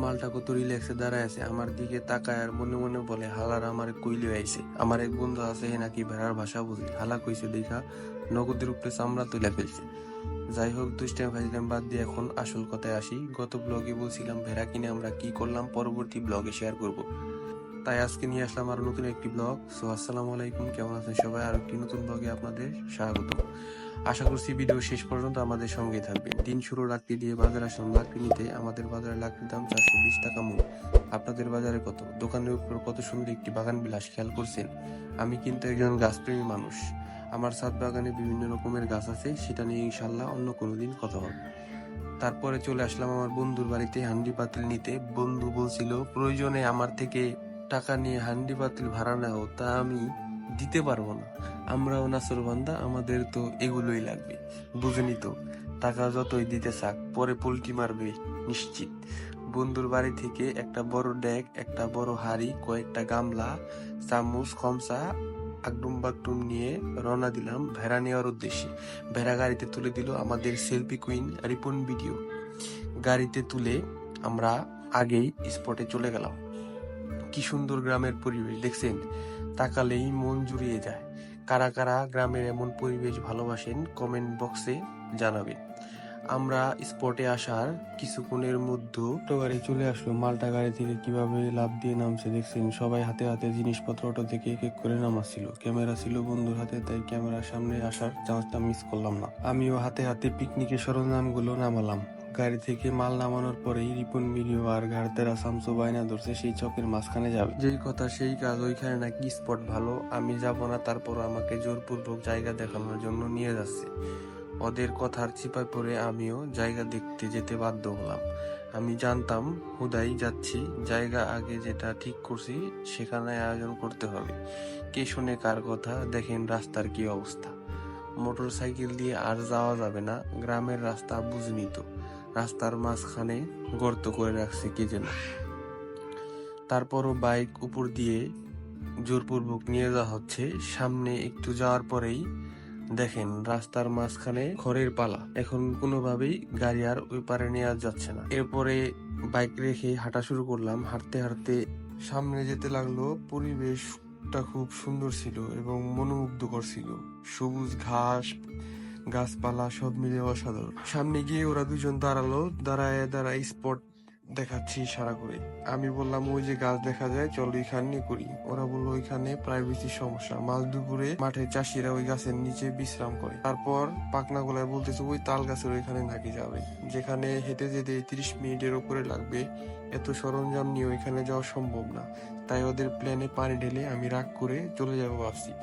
মালটা কত রিল্যাক্সে দাঁড়ায় আছে, আমার দিকে তাকায় আর মনে মনে বলে হালার আমার কইলে আইছে। আমার এক বন্ধু আছে হে নাকি ভেড়ার ভাষা বুঝে, হালা কইছে দেখা নগদের উপরে চামড়া তুলে ফেলছে। যাই হোক, দুষ্টাইম ফাইজলাম বাদ দিয়ে এখন আসল কথায় আসি। গত ব্লগে বলছিলাম ভেড়া কিনে আমরা কি করলাম পরবর্তী ব্লগে শেয়ার করব, তাই আজকে নিয়ে আসলাম আরো নতুন একটি ব্লগ। সো আসসালামু আলাইকুম, কেমন আছেন সবাই? আর একটি নতুন ব্লগে আপনাদের স্বাগত। আশা করছি ভিডিও শেষ পর্যন্ত আমাদের সঙ্গেই থাকবেন। দিন শুরু লাকড়ি দিয়ে বাজারে আসলাম লাকড়ি নিতে। আমাদের বাজারে লাকড়ির দাম 420 টাকা মূল। আপনাদের বাজারে কত? দোকানের উপর কত সুন্দর একটি বাগান বিলাস, খেয়াল করছেন? আমি কিন্তু একজন গাছপ্রেমী মানুষ। আমার ছাদ বাগানে বিভিন্ন রকমের গাছ আছে, সেটা নিয়ে ইনশাল্লাহ অন্য কোনো দিন কথা হবে। তারপরে চলে আসলাম আমার বন্ধুর বাড়িতে হান্ডি পাতিল নিতে। বন্ধু বলছিল প্রয়োজনে আমার থেকে টাকা নিয়ে হান্ডি পাতিল ভাড়া নাও, তা আমি দিতে পারবো না। আমরাও নাসরবান্দা, আমাদের তো এগুলোই লাগবে, বুঝেনি তো? টাকা যতই দিতে চাক, পরে পোল্টি মারবে নিশ্চিত। বন্ধুর বাড়ি থেকে একটা বড় ডেক, একটা বড় হাড়ি, কয়েকটা গামলা, চামচ, খমচা, আগডুম বাগডুম নিয়ে রওনা দিলাম ভেড়া নেওয়ার উদ্দেশ্যে। ভেড়া গাড়িতে তুলে দিল আমাদের সেলফি কুইন রিপন ভিডিও। গাড়িতে তুলে আমরা আগেই স্পটে চলে গেলাম। কি সুন্দর গ্রামের পরিবেশ দেখছেন, তাকালেই মন জুড়িয়ে যায়। কারা কারা গ্রামের এমন পরিবেশ ভালোবাসেন কমেন্ট বক্সে জানাবেন। আমরা স্পটে আসার কিছুক্ষণের মধ্যে অটো গাড়ি চলে আসলো। মালটা গাড়ি থেকে কিভাবে লাফ দিয়ে নামছে দেখছেন। সবাই হাতে হাতে জিনিসপত্র অটো থেকে এক এক করে নামাচ্ছিল। ক্যামেরা ছিল বন্ধুর হাতে, তাই ক্যামেরার সামনে আসার চান্সটা মিস করলাম না। আমিও হাতে হাতে পিকনিকের সরঞ্জামগুলো নামালাম। গাড়ি থেকে মাল নামানোর পরেই রিপন ভিডিও আর ঘাড়তেরা শামসু বায়না ধরছে সেই চকের মাঝখানে যাবে। যেই কথা সেই কাজ, ওইখানে নাকি স্পট ভালো। আমি যাব না, তারপর আমাকে জোরপূর্বক জায়গা দেখানোর জন্য নিয়ে যাচ্ছে। ওদের কথার চিপায় পড়ে আমিও জায়গা দেখতে যেতে বাধ্য হলাম। আমি জানতাম হুদাই যাচ্ছি, জায়গা আগে যেটা ঠিক করছি সেখানে আয়োজন করতে হবে। কে শুনে কার কথা? দেখেন রাস্তার কি অবস্থা। মোটর সাইকেল দিয়ে আর যাওয়া যাবে না, গ্রামের রাস্তা বুঝিনি তো। রাস্তার মাঝখানে গর্ত করে রাখছে কে যেন। তারপরও বাইক উপর দিয়ে জোরপূর্বক নিয়ে যাওয়া হচ্ছে। সামনে একটু যাওয়ার পরেই দেখেন রাস্তার মাঝখানে খড়ের পালা। এখন কোনোভাবেই গাড়ি আর ওই পারে নেওয়া যাচ্ছে না। এরপরে বাইক রেখে হাঁটা শুরু করলাম। হাঁটতে হাঁটতে সামনে যেতে লাগলো। পরিবেশটা খুব সুন্দর ছিল এবং মনোমুগ্ধকর ছিল। সবুজ ঘাস, গাছপালা সব মিলে অসাধারণ। সামনে গিয়ে ওরা দুজন দাঁড়ালো। দাঁড়ায় দাঁড়ায় স্পট দেখাচ্ছি ইশারা করে। আমি বললাম ওই যে গাছ দেখা যায়, চলো এখানে করি। ওরা বললো ওইখানে প্রাইভেসির সমস্যা। মাঝ দুপুরে মাঠে চাষিরা ওই গাছের নিচে বিশ্রাম করে। তারপর পাকনা গলায় বলতেছে ওই তাল গাছের ওইখানে নাকি যাবে, যেখানে হেঁটে যেতে 30 মিনিটের উপরে লাগবে। এত সরঞ্জাম নিয়ে ওইখানে যাওয়া সম্ভব না। তাই ওদের প্ল্যানে পানি ঢেলে আমি রাগ করে চলে যাবো ভাবছি।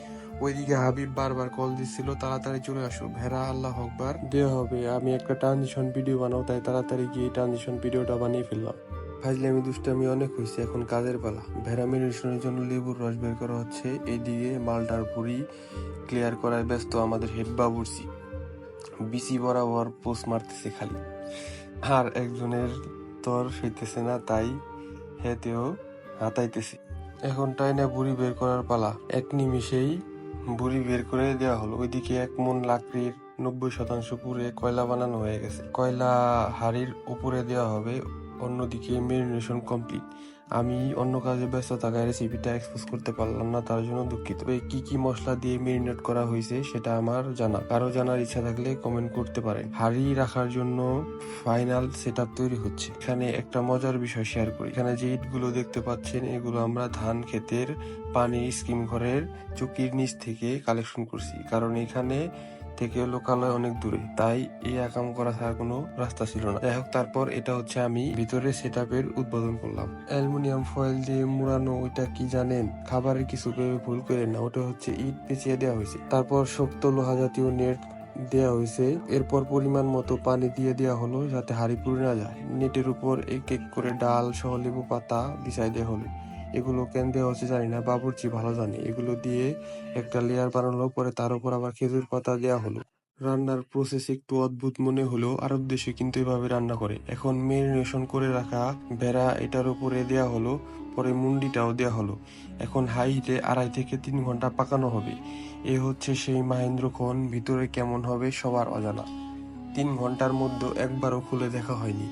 ওইদিকে হাবিব বারবার কল দিচ্ছিল তাড়াতাড়ি চলে আসো, ভেড়া আল্লাহ আকবার দেওয়া হবে। আমি একটা ট্রানজিশন ভিডিও বানাও, তাই তাড়াতাড়ি গিয়ে ট্রানজিশন ভিডিওটা বানিয়ে ফেললাম। ফাইজলামি দুষ্টামি অনেক হয়েছে, এখন কাজের পালা। ভেড়া মেরিনেশনের জন্য লেবুর রস বের করা হচ্ছে। এইদিকে মালটার ভুঁড়ি ক্লিয়ার করায় ব্যস্ত আমাদের হেড বাবুর্চি। বিসি বরাবর পোস্ট মারতেছে খালি, আর একজনের তর সইতেছে না, তাই হেতেও হাতাইতেছে। এখন টাইনা বুড়ি বের করার পালা। এক নিমিষেই বুড়ি বের করে দেওয়া হলো। ওইদিকে 1 মণ লাকড়ির 90% পুড়ে কয়লা বানানো হয়ে গেছে। কয়লা হাড়ির উপরে দেওয়া হবে। অন্যদিকে মেরিনেশন কমপ্লিট। আমি অন্য কাজে ব্যস্ত থাকায় রেসিপিটা এক্সপোজ করতে পারলাম না, তার জন্য দুঃখিত। কি কি মশলা দিয়ে মেরিনেট করা হয়েছে সেটা আমার জানা। কারো জানার ইচ্ছা থাকলে কমেন্ট করতে পারেন। হাড়ি রাখার জন্য ফাইনাল সেটআপ তৈরি হচ্ছে। এখানে একটা মজার বিষয় শেয়ার করি। এখানে যে ইটগুলো দেখতে পাচ্ছেন এগুলো আমরা ধান ক্ষেতের পানি স্কিম ঘরের চুকির নিচ থেকে কালেকশন করছি, কারণ এখানে থেকে লোকালয় অনেক দূরে, তাই এই আকাম করা ছাড়া কোনো রাস্তা ছিল না। যাই হোক, তারপর এটা হচ্ছে আমি ভিতরে সেটআপের উদ্বোধন করলাম। অ্যালুমিনিয়াম ফয়েল দিয়ে মুড়ানো। ওইটা কি জানেন? খাবারের কিছু ভেবে ভুল করেন না, ওটা হচ্ছে ইট পেঁচিয়ে দেওয়া হয়েছে। তারপর শক্ত লোহা জাতীয় নেট দেওয়া হয়েছে। এরপর পরিমাণ মতো পানি দিয়ে দেওয়া হলো যাতে হাঁড়ি পুড়ে না যায়। নেটের উপর এক এক করে ডাল সহ লেবু পাতা বিছাই দেওয়া হলো। এগুলো কেন দেওয়া হচ্ছে জানি না, বাবুর্চি ভালো জানে। এগুলো দিয়ে একটা লেয়ার বানানো, পরে তার উপর আবার খেজুর পাতা দেওয়া হলো। রান্নার প্রসেস একটু অদ্ভুত মনে হলেও আরব দেশে কিন্তু এভাবে রান্না করে। এখন মেরিনেশন করে রাখা ভেড়া এটার উপরে দেওয়া হলো, পরে মুন্ডিটাও দেওয়া হলো। এখন হাই হিটে 2.5 থেকে 3 ঘন্টা পাকানো হবে। এ হচ্ছে সেই মাহেন্দ্রক্ষণ, ভিতরে কেমন হবে সবার অজানা। 3 ঘন্টার মধ্যে একবারও খুলে দেখা হয়নি।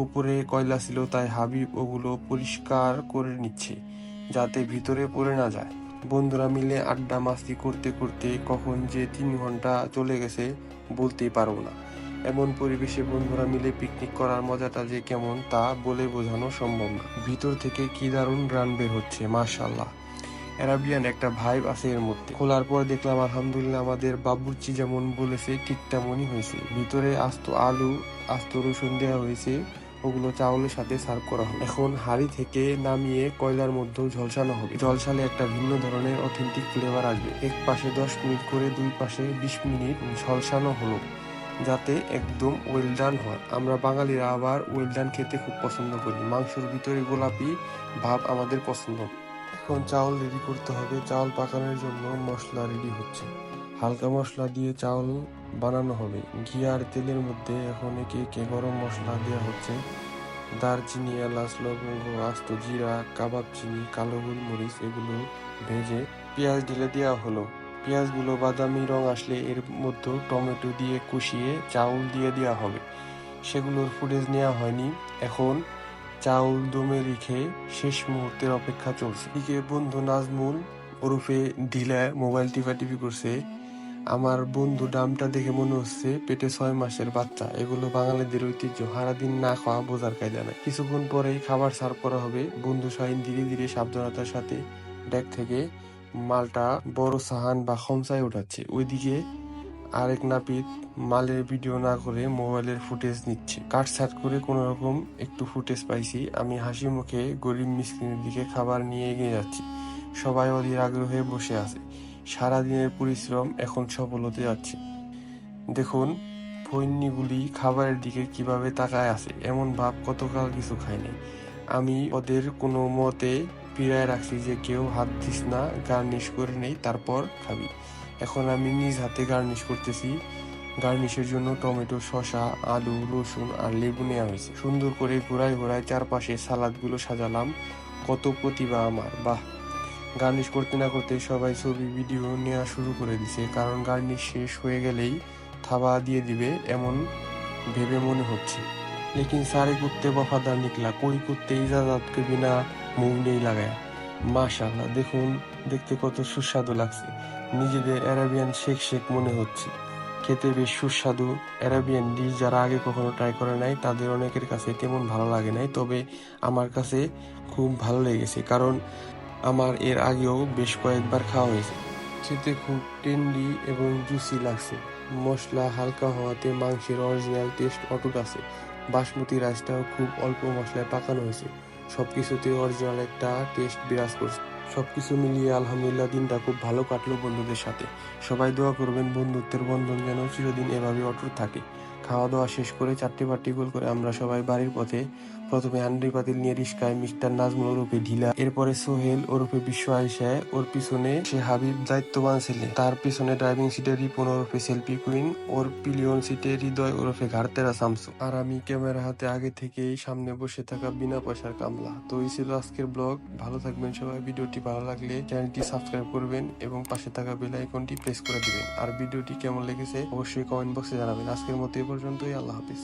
উপরে কয়লা ছিল, তাই হাবিব ওগুলো পরিষ্কার করে নিচ্ছে যাতে ভিতরে পড়ে না যায়। বন্ধুরা মিলে আড্ডা মাস্তি করতে করতে কখন যে 3 ঘন্টা চলে গেছে বলতেই পারবো না। এমন পরিবেশে বন্ধুরা মিলে পিকনিক করার মজাটা যে কেমন তা বলে বোঝানো সম্ভব না। ভিতর থেকে কি দারুণ রান বের হচ্ছে, মাশাআল্লাহ। অ্যারাবিয়ান একটা ভাইব আছে এর মধ্যে। খোলার পর দেখলাম আলহামদুলিল্লাহ আমাদের বাবুর্চি যেমন বলেছে ঠিক তেমনই হয়েছে। ভিতরে আস্ত আলু, আস্ত রসুন দেওয়া হয়েছে, ওগুলো চাউলের সাথে সার্ভ করা হবে। এখন হাঁড়ি থেকে নামিয়ে কয়লার মধ্যে ঝলসানো হবে। ঝলসালে একটা ভিন্ন ধরনের অথেন্টিক ফ্লেভার আসবে। এক পাশে 10 মিনিট করে দুই পাশে 20 মিনিট ঝলসানো হলো যাতে একদম ওয়েল ডান হয়। আমরা বাঙালিরা আবার ওয়েল ডান খেতে খুব পছন্দ করি। মাংসের ভিতরে গোলাপি ভাব আমাদের পছন্দ। এখন চাউল রেডি করতে হবে। চাউল পাকানোর জন্য মশলা রেডি হচ্ছে। হালকা মশলা দিয়ে চাউল বানানো হবে। ঘি আর তেলের মধ্যে এখন একে একে গরম মশলা দেওয়া হচ্ছে। দারচিনি, এলাচ, লবঙ্গ, আস্ত জিরা, কাবাব চিনি, কালো গোলমরিচ এগুলো ভেজে পেঁয়াজ ঢেলে দেওয়া হলো। পেঁয়াজগুলো বাদামি রং আসলে এর মধ্যে টমেটো দিয়ে কষিয়ে চাউল দিয়ে দেওয়া হবে। সেগুলোর ফুটেজ নেওয়া হয়নি। এখন চাউল দমে রেখে শেষ মুহূর্তের অপেক্ষা চলছে। এদিকে বন্ধু নাজমুল ওরফে ঢিলা মোবাইল টিপাটিপি করছে। আমার বন্ধু নামটা দেখে মনে হচ্ছে পেটে 6 মাসের বাচ্চা। এগুলো বাঙালিদের ঐতিহ্য, সারাদিন না খাওয়া বোঝার কায়দা নাই। কিছুক্ষণ পরেই খাবার সার্ভ করা হবে। বন্ধু শাহিন ধীরে ধীরে সাবধানতার সাথে ডেক থেকে মালটা বড় সাহান বা খমসায় উঠাচ্ছে। ওইদিকে আরেক নাপিত মালের ভিডিও না করে মোবাইলের ফুটেজ নিচ্ছে। কাটছাট করে কোনো রকম একটু ফুটেজ পাইছি। আমি হাসি মুখে গরিব মিসকিনের দিকে খাবার নিয়ে এগিয়ে যাচ্ছি। সবাই অধীর আগ্রহে বসে আছে। সারাদিনের পরিশ্রম এখন সফল হতে যাচ্ছে। দেখুন ফৈন্নিগুলি খাবারের দিকে কিভাবে তাকায় আছে, এমন ভাব কতকাল কিছু খায়নি। আমি ওদের কোনো মতে পিড়ায় রাখছি যে কেউ হাত দিস না, গার্নিশ করে নেই তারপর খাবি। এখন আমি নিজ হাতে গার্নিশ করতেছি। গার্নিশের জন্য টমেটো, শসা, আলু, রসুন আর লেবু নেওয়া হয়েছে। সুন্দর করে ঘোরায় ঘোরায় চারপাশে সালাদগুলো সাজালাম। কত প্রতিভা আমার, বাহ! গার্নিশ করতে না করতে সবাই ছবি ভিডিও নেওয়া শুরু করে দিছে, কারণ গার্নিশ শেষ হয়ে গেলেই থাবা দিয়ে দিবে এমন ভেবে মনে হচ্ছে। लेकिन सारे कुत्ते वफादार निकला, कोई कुत्ते इजाजत के बिना मुंह नहीं लगाया। মাশাআল্লাহ, দেখুন দেখতে কত সুস্বাদু লাগছে। নিজেদের অ্যারাবিয়ান শেক শেক মনে হচ্ছে। খেতে বেশ সুস্বাদু। অ্যারাবিয়ান ডিশ যারা আগে কখনো ট্রাই করে নাই তাদের অনেকের কাছে তেমন ভালো লাগে নাই, তবে আমার কাছে খুব ভালো লেগেছে, কারণ আমার এর আগেও বেশ কয়েকবার খাওয়া হয়েছে। খেতে খুব টেন্ডি এবং জুসি লাগছে। মশলা হালকা হওয়াতে মাংসের অরিজিনাল টেস্ট অটুট আছে। বাসমতি রাইসটাও খুব অল্প মশলায় পাকানো হয়েছে। সবকিছুতে অরিজিনাল একটা টেস্ট বিরাজ করছে। সবকিছু মিলিয়ে আলহামদুলিল্লাহ দিনটা খুব ভালো কাটলো বন্ধুদের সাথে। সবাই দোয়া করবেন বন্ধুত্বের বন্ধন যেন চিরদিন এভাবে অটুট থাকে। খাওয়া দাওয়া শেষ করে 4টে পার্টি গোল করে আমরা সবাই বাড়ির পথে। প্রথমে হান্ডি পাতিল নিয়ে রিস্কায় মিস্টার নাজমুল ওরফে ঢিলা, এরপরে সোহেল ওরফে বিশ্ব আয়েশা, ওর পিছনে সে হাবিব দায়িত্ববান ছেলে, তার পিছনে ড্রাইভিং সিটে রিপন ওরফে সেলফি কুইন, ওর পিলিয়ন সিটে হৃদয় ওরফে ঘাড়তেরা শামসু, আর আমি ক্যামেরা হাতে আগে থেকেই সামনে বসে থাকা বিনা পয়সার কামলা। তো এই ছিল আজকের ব্লগ। ভালো থাকবেন সবাই। ভিডিওটি ভালো লাগলে চ্যানেলটি সাবস্ক্রাইব করবেন এবং পাশে থাকা বেল আইকনটি প্রেস করে দিবেন। আর ভিডিওটি কেমন লেগেছে অবশ্যই কমেন্ট বক্সে জানাবেন। আজকের মতো এই পর্যন্তই। আল্লাহ হাফিজ।